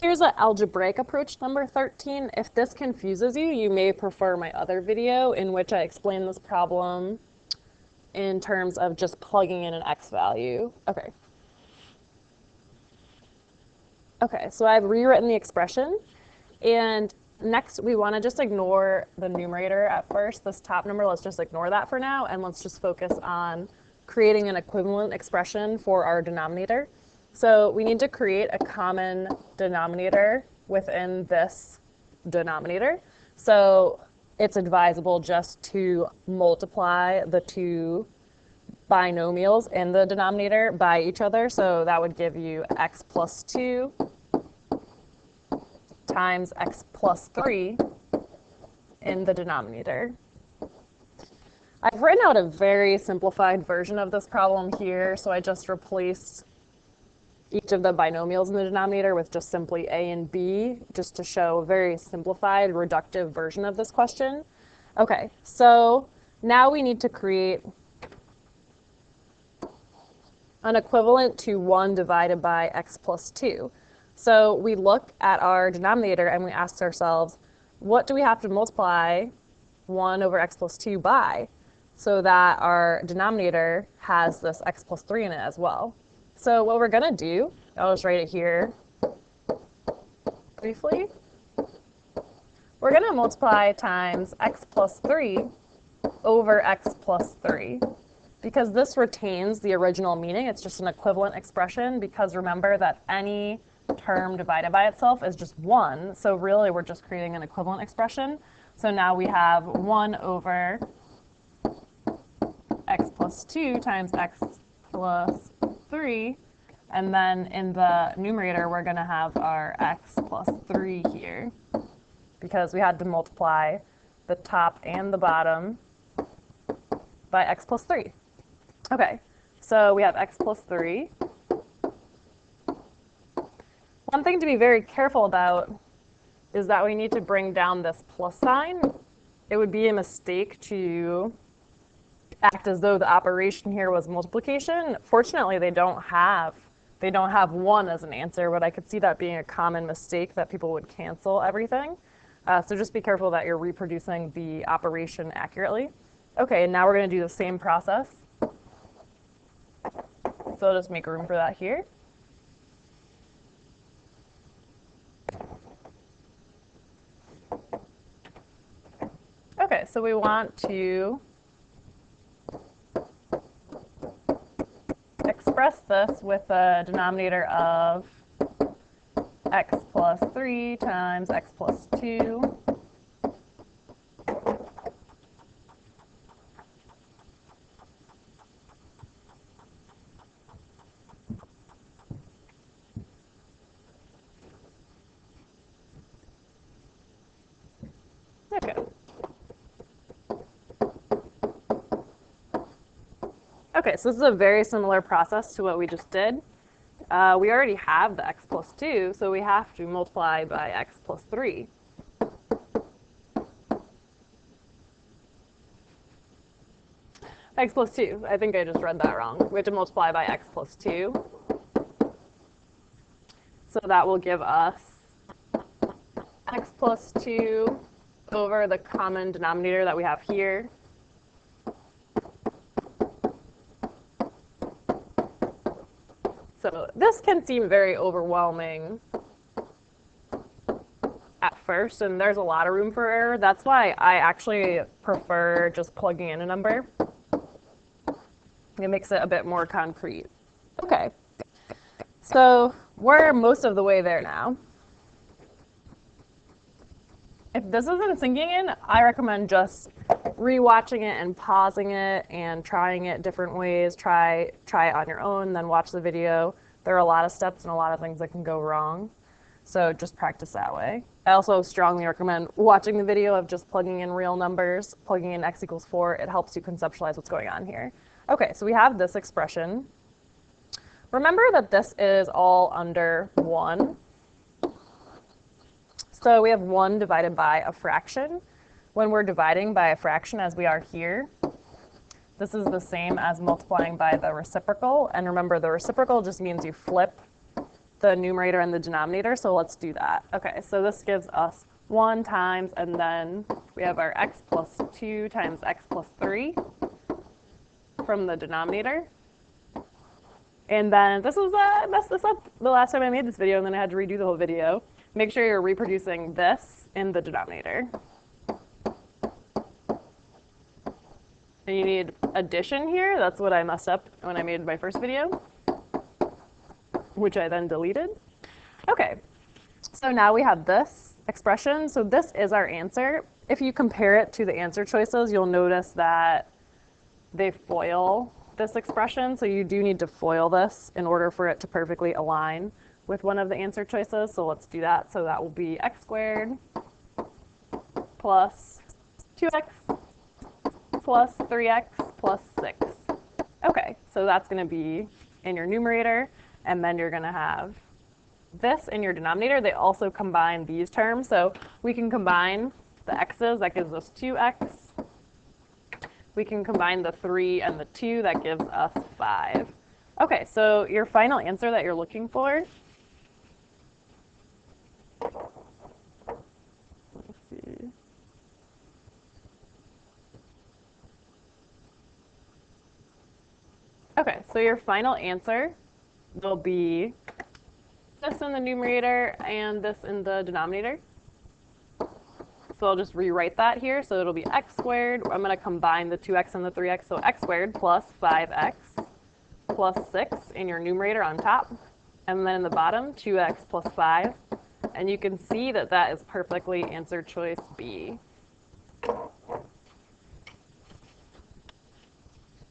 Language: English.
Here's an algebraic approach number 13. If this confuses you, you may prefer my other video in which I explain this problem in terms of just plugging in an x value. Okay, so I've rewritten the expression, and next we want to just ignore the numerator at first. This top number, let's just ignore that for now, and let's just focus on creating an equivalent expression for our denominator. So we need to create a common denominator within this denominator. So it's advisable just to multiply the two binomials in the denominator by each other. So that would give you x plus 2 times x plus 3 in the denominator. I've written out a very simplified version of this problem here, so I just replaced each of the binomials in the denominator with just simply a and b, just to show a very simplified, reductive version of this question. Okay, so now we need to create an equivalent to 1 divided by x plus 2. So we look at our denominator and we ask ourselves, what do we have to multiply 1 over x plus 2 by so that our denominator has this x plus 3 in it as well? So what we're going to do, I'll just write it here briefly. We're going to multiply times x plus 3 over x plus 3. Because this retains the original meaning, it's just an equivalent expression, because remember that any term divided by itself is just 1, so really we're just creating an equivalent expression. So now we have 1 over x plus 2 times x plus 3, and then in the numerator we're going to have our x plus 3 here, because we had to multiply the top and the bottom by x plus 3. Okay, so we have x plus 3. One thing to be very careful about is that we need to bring down this plus sign. It would be a mistake to act as though the operation here was multiplication. Fortunately, they don't have 1 as an answer, but I could see that being a common mistake, that people would cancel everything. So just be careful that you're reproducing the operation accurately. Okay, and now we're going to do the same process. So I'll just make room for that here. Okay, so we want to express this with a denominator of x plus 3 times x plus 2. Okay, so this is a very similar process to what we just did. We already have the x plus 2, so we have to multiply by x plus 3. X plus 2, I think I just read that wrong. We have to multiply by x plus 2. So that will give us x plus 2 over the common denominator that we have here. So this can seem very overwhelming at first, and there's a lot of room for error. That's why I actually prefer just plugging in a number. It makes it a bit more concrete. Okay, so we're most of the way there now. If this isn't sinking in, I recommend just rewatching it and pausing it and trying it different ways. Try it on your own, then watch the video. There are a lot of steps and a lot of things that can go wrong, so just practice that way. I also strongly recommend watching the video of just plugging in real numbers, plugging in x equals 4. It helps you conceptualize what's going on here. Okay, so we have this expression. Remember that this is all under 1. So we have 1 divided by a fraction. When we're dividing by a fraction, as we are here, this is the same as multiplying by the reciprocal. And remember, the reciprocal just means you flip the numerator and the denominator, so let's do that. Okay, so this gives us 1 times, and then we have our x plus 2 times x plus 3 from the denominator. And then this was, I messed this up the last time I made this video, and then I had to redo the whole video. Make sure you're reproducing this in the denominator. And you need addition here. That's what I messed up when I made my first video, which I then deleted. Okay, so now we have this expression. So this is our answer. If you compare it to the answer choices, you'll notice that they FOIL this expression. So you do need to FOIL this in order for it to perfectly align with one of the answer choices. So let's do that. So that will be x squared plus 2x plus 3x plus 6. Okay, so that's going to be in your numerator, and then you're going to have this in your denominator. They also combine these terms, so we can combine the x's, that gives us 2x. We can combine the 3 and the 2, that gives us 5. Okay, so your final answer that you're looking for, let's see. Okay, so your final answer will be this in the numerator and this in the denominator. So I'll just rewrite that here. So it'll be x squared. I'm going to combine the 2x and the 3x. So x squared plus 5x plus 6 in your numerator on top. And then in the bottom, 2x plus 5. And you can see that that is perfectly answer choice B.